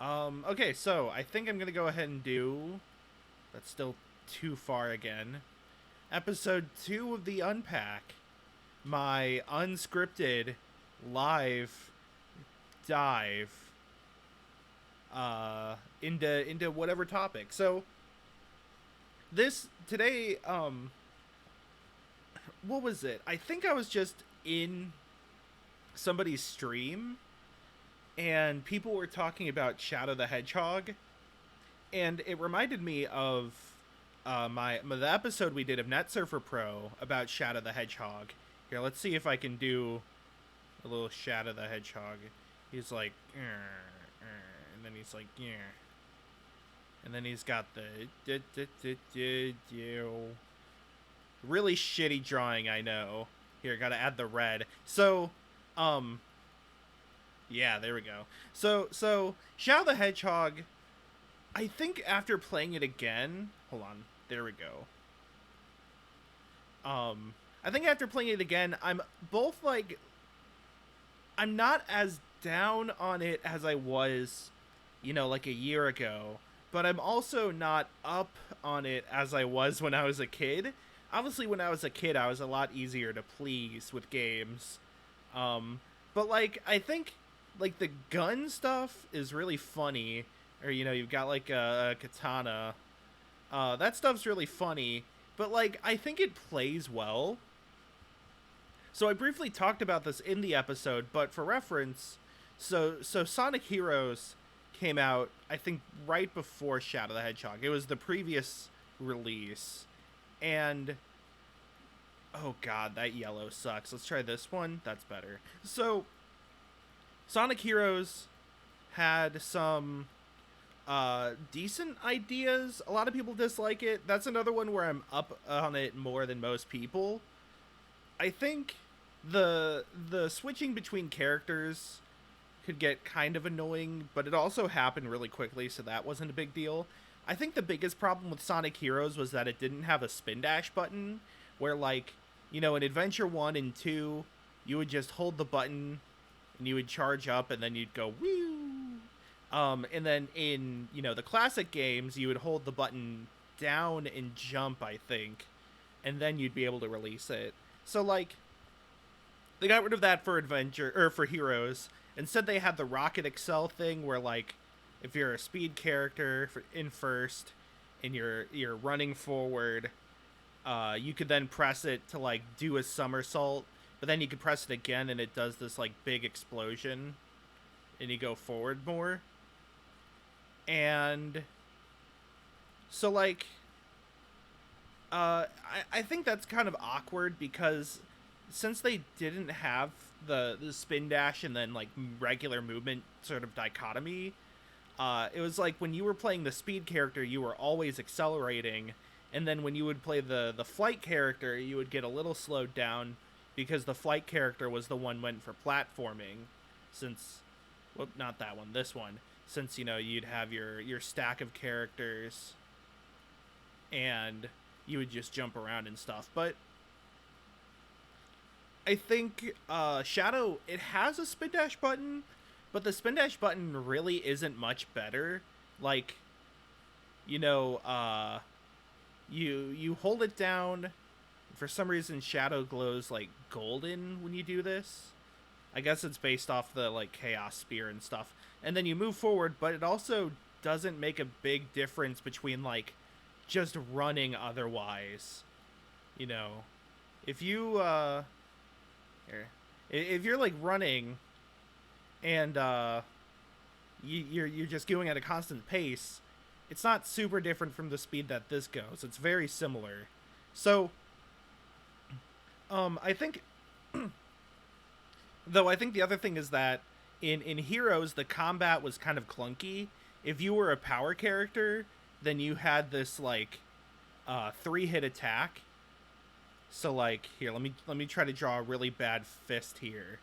Okay, so I think I'm gonna go ahead and do. That's still too far again. Episode 2 of the Unpack. My unscripted live dive into whatever topic. So this today, what was it? I think I was just in somebody's stream and people were talking about Shadow the Hedgehog, and it reminded me of the episode we did of Net Surfer Pro about Shadow the Hedgehog. Here, let's see if I can do a little Shadow the Hedgehog. He's like, and then he's like, yeah, and then he's got the really shitty drawing. I know. Here, gotta add the red. So, um, yeah, there we go. So Shadow the Hedgehog. I think after playing it again, hold on, there we go. I think after playing it again, I'm both like, I'm not as down on it as I was, like a year ago, but I'm also not up on it as I was when I was a kid. Obviously, when I was a kid, I was a lot easier to please with games. Um, but like, I think like the gun stuff is really funny, or you've got like a katana. That stuff's really funny, but like I think it plays well. So I briefly talked about this in the episode, but for reference, so Sonic Heroes came out I think right before Shadow the Hedgehog. It was the previous release, and oh god, that yellow sucks. Let's try this one. That's better. So Sonic Heroes had some decent ideas. A lot of people dislike it. That's another one where I'm up on it more than most people. I think the switching between characters could get kind of annoying, but it also happened really quickly, so that wasn't a big deal. I think the biggest problem with Sonic Heroes was that it didn't have a spin dash button, where like, in Adventure 1 and 2, you would just hold the button and you would charge up and then you'd go woo. And then in, the classic games, you would hold the button down and jump, I think, and then you'd be able to release it. So like, they got rid of that for Adventure or for Heroes. Instead, they had the Rocket Excel thing, where like, if you're a speed character in first and you're running forward, you could then press it to like do a somersault, but then you could press it again and it does this like big explosion, and you go forward more. And so like, I think that's kind of awkward because since they didn't have the spin dash and then like regular movement sort of dichotomy, it was like when you were playing the speed character, you were always accelerating, and then when you would play the flight character, you would get a little slowed down because the flight character was the one meant for platforming. Since, well, not that one, this one. Since you'd have your stack of characters, and you would just jump around and stuff. But I think Shadow, it has a spin dash button, but the spin dash button really isn't much better. Like, you hold it down. For some reason, Shadow glows like golden when you do this. I guess it's based off the like Chaos Spear and stuff. And then you move forward, but it also doesn't make a big difference between like just running otherwise. If you here, if you're like running and you're just going at a constant pace, it's not super different from the speed that this goes. It's very similar. So I think though I think the other thing is that in Heroes the combat was kind of clunky. If you were a power character, then you had this like 3-hit attack. So like, here, let me try to draw a really bad fist here.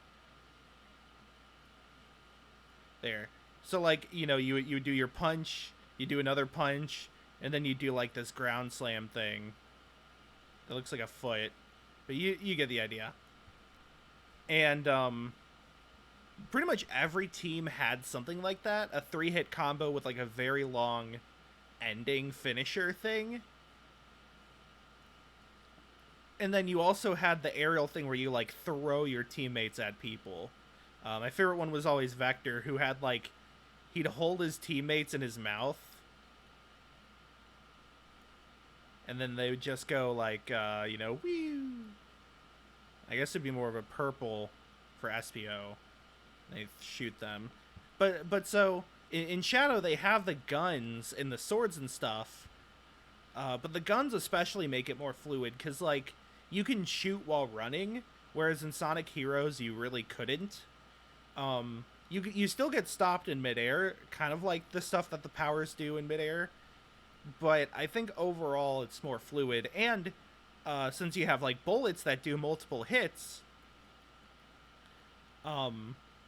There. So like, you do your punch, you do another punch, and then you do like this ground slam thing. That looks like a foot, but you get the idea. And pretty much every team had something like that, a 3-hit combo with like a very long ending finisher thing. And then you also had the aerial thing where you like throw your teammates at people. My favorite one was always Vector, who had like he'd hold his teammates in his mouth, and then they would just go like, wee. I guess it'd be more of a purple for SPO. They shoot them, but so in Shadow they have the guns and the swords and stuff, but the guns especially make it more fluid because like you can shoot while running, whereas in Sonic Heroes you really couldn't. You still get stopped in midair, kind of like the stuff that the powers do in midair, but I think overall it's more fluid. And since you have like bullets that do multiple hits,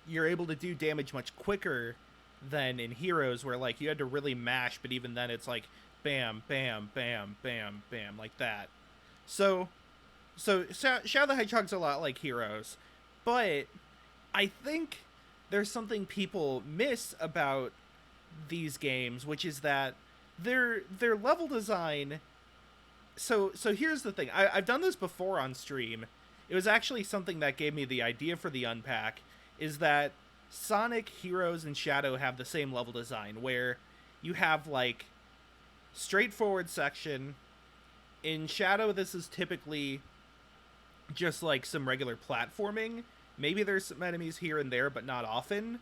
you're able to do damage much quicker than in Heroes, where like you had to really mash, but even then it's like bam, bam, bam, bam, bam, like that. So Shadow the Hedgehog's a lot like Heroes, but I think there's something people miss about these games, which is that their level design. So here's the thing. I've done this before on stream. It was actually something that gave me the idea for the Unpack, is that Sonic, Heroes, and Shadow have the same level design, where you have like straightforward section. In Shadow, this is typically just like some regular platforming. Maybe there's some enemies here and there, but not often.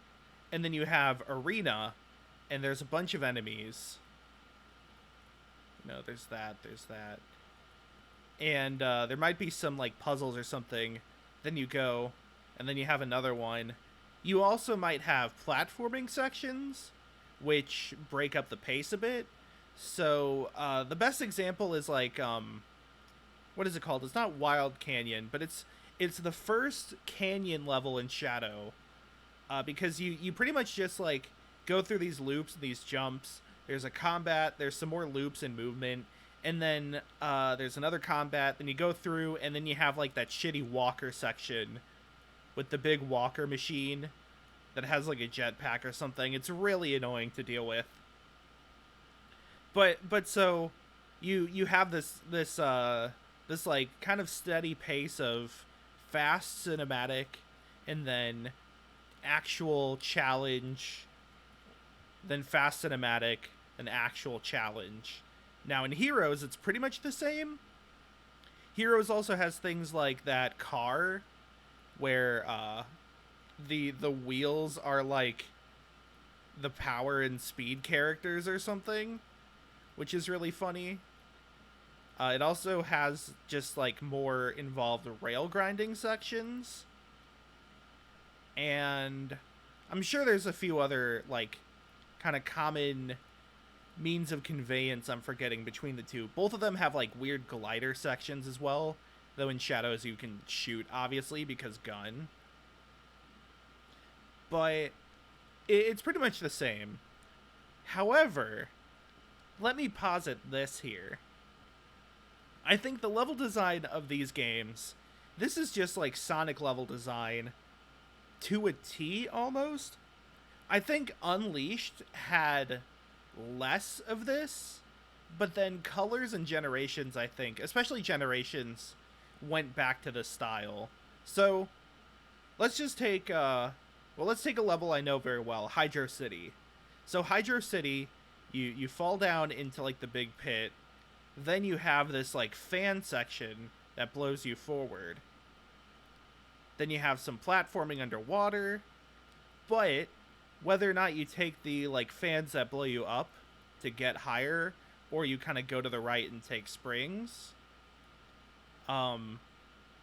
And then you have Arena, and there's a bunch of enemies. There's that. And there might be some like puzzles or something. Then you go, and then you have another one. You also might have platforming sections, which break up the pace a bit. So the best example is like, what is it called? It's not Wild Canyon, but it's the first canyon level in Shadow, because you pretty much just like go through these loops and these jumps. There's a combat, there's some more loops and movement, and then there's another combat. Then you go through, and then you have like that shitty walker section with the big walker machine that has like a jetpack or something. It's really annoying to deal with. But so you have this like kind of steady pace of fast cinematic, and then actual challenge, then fast cinematic, and actual challenge. Now in Heroes, it's pretty much the same. Heroes also has things like that car, where the wheels are like the power and speed characters or something, which is really funny. It also has just like more involved rail grinding sections, and I'm sure there's a few other like kind of common means of conveyance I'm forgetting between the two. Both of them have like weird glider sections as well, though in Shadows you can shoot, obviously, because gun. But it's pretty much the same. However, let me posit this here. I think the level design of these games, this is just like Sonic level design to a T almost. I think Unleashed had less of this, but then Colors and Generations, I think, especially Generations, went back to the style. So let's just take let's take a level I know very well, Hydro City. So Hydro City, you fall down into like the big pit. Then you have this like fan section that blows you forward. Then you have some platforming underwater. But whether or not you take the like fans that blow you up to get higher, or you kind of go to the right and take springs,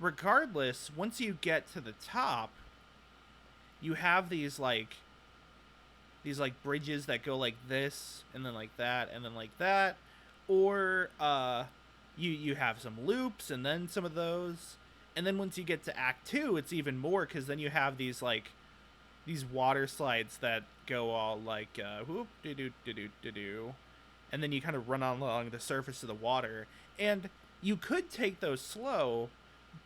regardless, once you get to the top, you have these bridges that go like this, and then like that, and then like that. Or you have some loops, and then some of those. And then once you get to Act 2, it's even more, because then you have these water slides that go all like whoop do do do do do do, and then you kind of run along the surface of the water. And you could take those slow,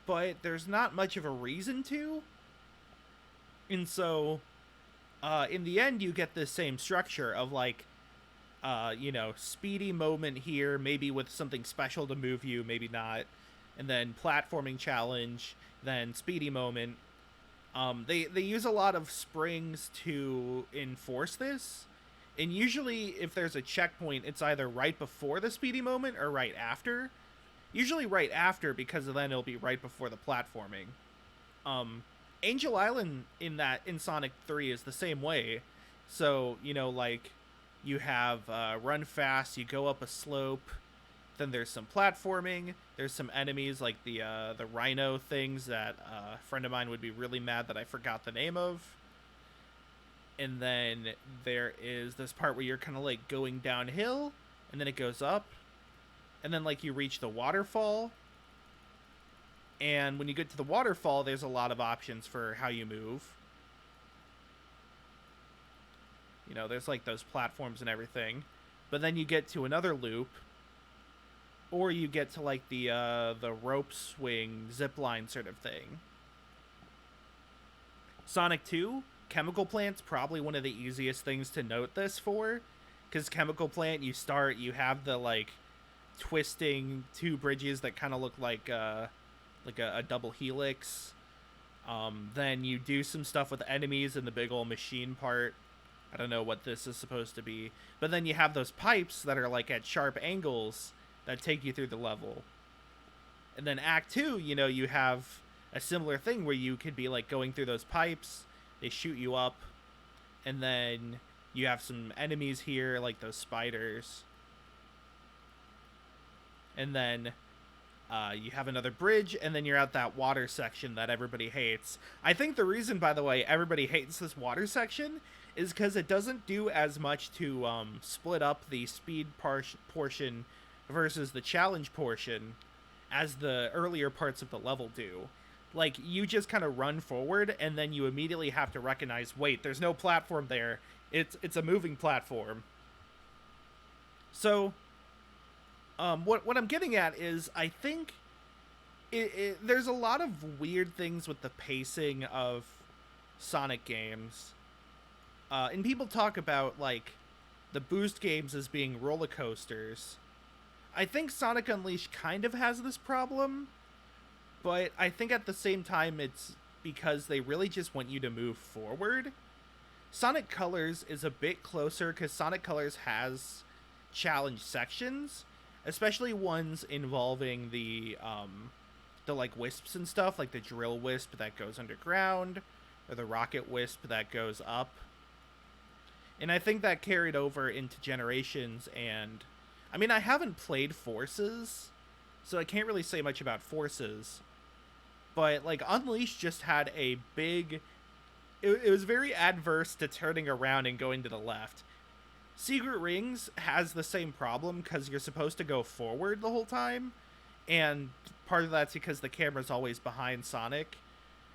but there's not much of a reason to. And so, in the end, you get this same structure of like, speedy moment here, maybe with something special to move you, maybe not, and then platforming challenge, then speedy moment. They use a lot of springs to enforce this, and usually if there's a checkpoint, it's either right before the speedy moment or right after. Usually right after, because then it'll be right before the platforming. Um, Angel Island in Sonic 3 is the same way. So, like you have run fast, you go up a slope, then there's some platforming, there's some enemies like the rhino things that a friend of mine would be really mad that I forgot the name of. And then there is this part where you're kind of like going downhill, and then it goes up, and then like you reach the waterfall, and when you get to the waterfall, there's a lot of options for how you move. There's like those platforms and everything. But then you get to another loop, or you get to like the rope swing zip line sort of thing. Sonic 2, chemical plant's probably one of the easiest things to note this for, because chemical plant, you have the like twisting two bridges that kind of look like a double helix. Then you do some stuff with enemies in the big old machine part. I don't know what this is supposed to be. But then you have those pipes that are like at sharp angles that take you through the level. And then Act 2, you have a similar thing where you could be like going through those pipes, they shoot you up, and then you have some enemies here like those spiders. And then you have another bridge, and then you're at that water section that everybody hates. I think the reason, by the way, everybody hates this water section is because it doesn't do as much to split up the speed portion versus the challenge portion as the earlier parts of the level do. Like, you just kind of run forward, and then you immediately have to recognize, wait, there's no platform there. It's a moving platform. So, what I'm getting at is, I think there's a lot of weird things with the pacing of Sonic games. And people talk about, like, the boost games as being roller coasters. I think Sonic Unleashed kind of has this problem, but I think at the same time it's because they really just want you to move forward. Sonic Colors is a bit closer because Sonic Colors has challenge sections, especially ones involving the like wisps and stuff, like the drill wisp that goes underground, or the rocket wisp that goes up. And I think that carried over into Generations, and I mean, I haven't played Forces, so I can't really say much about Forces. But like Unleashed just had a big it was very adverse to turning around and going to the left. Secret Rings has the same problem because you're supposed to go forward the whole time, and part of that's because the camera's always behind Sonic,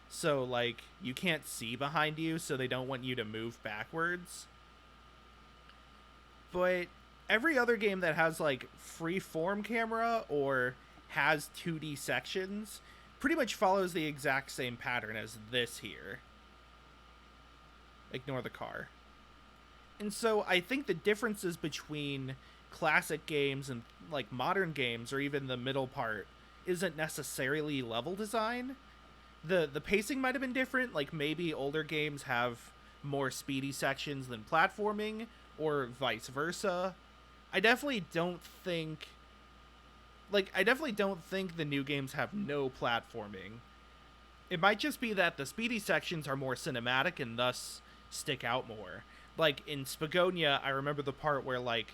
so like you can't see behind you, so they don't want you to move backwards. But every other game that has like free form camera or has 2D sections pretty much follows the exact same pattern as this here. Ignore the car. And so I think the differences between classic games and like modern games, or even the middle part, isn't necessarily level design. The pacing might have been different, like maybe older games have more speedy sections than platforming, or vice versa. I definitely don't think the new games have no platforming. It might just be that the speedy sections are more cinematic and thus stick out more. Like in Spagonia, I remember the part where like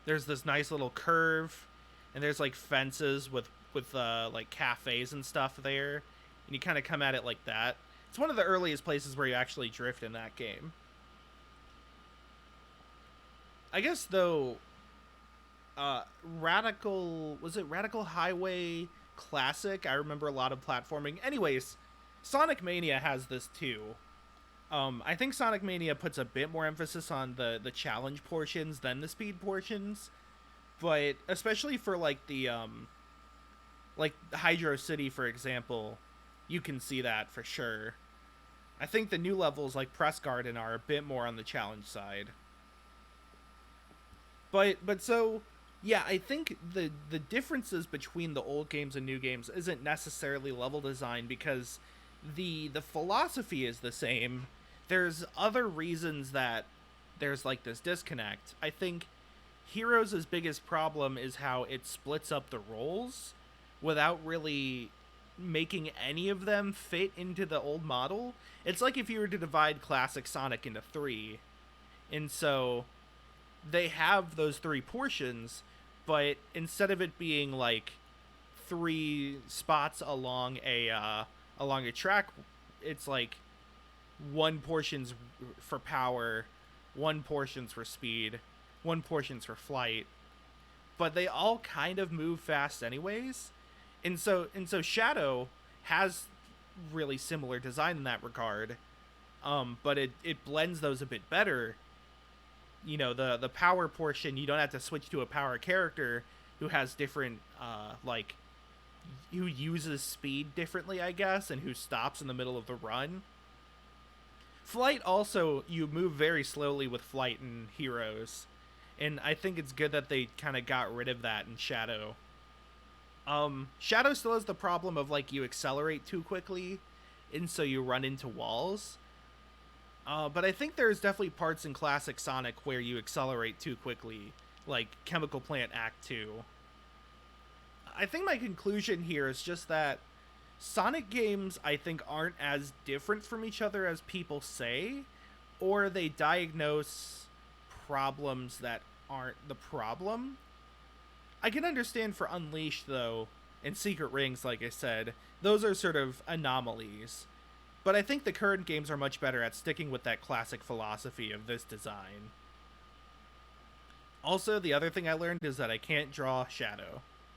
there's this nice little curve, and there's like fences with like cafes and stuff there, and you kind of come at it like that. It's one of the earliest places where you actually drift in that game. I guess though, Radical Highway Classic? I remember a lot of platforming. Anyways, Sonic Mania has this too. I think Sonic Mania puts a bit more emphasis on the challenge portions than the speed portions, but especially for like the like Hydro City, for example, you can see that for sure. I think the new levels like Press Garden are a bit more on the challenge side. But so yeah, I think the differences between the old games and new games isn't necessarily level design because the philosophy is the same. There's other reasons that there's like this disconnect. I think Heroes' biggest problem is how it splits up the roles without really making any of them fit into the old model. It's like if you were to divide classic Sonic into three. And so they have those three portions, but instead of it being like three spots along a track, it's like one portion's for power, one portion's for speed, one portion's for flight. But they all kind of move fast anyways. And so Shadow has really similar design in that regard. But it blends those a bit better. You know, the power portion, you don't have to switch to a power character who has different like who uses speed differently, I guess, and who stops in the middle of the run. Flight also, you move very slowly with Flight in Heroes, and I think it's good that they kind of got rid of that in Shadow. Shadow still has the problem of like you accelerate too quickly, and so you run into walls. But I think there's definitely parts in classic Sonic where you accelerate too quickly, like Chemical Plant Act 2. I think my conclusion here is just that Sonic games, I think, aren't as different from each other as people say, or they diagnose problems that aren't the problem. I can understand for Unleashed, though, and Secret Rings, like I said, those are sort of anomalies. But I think the current games are much better at sticking with that classic philosophy of this design. Also, the other thing I learned is that I can't draw Shadow.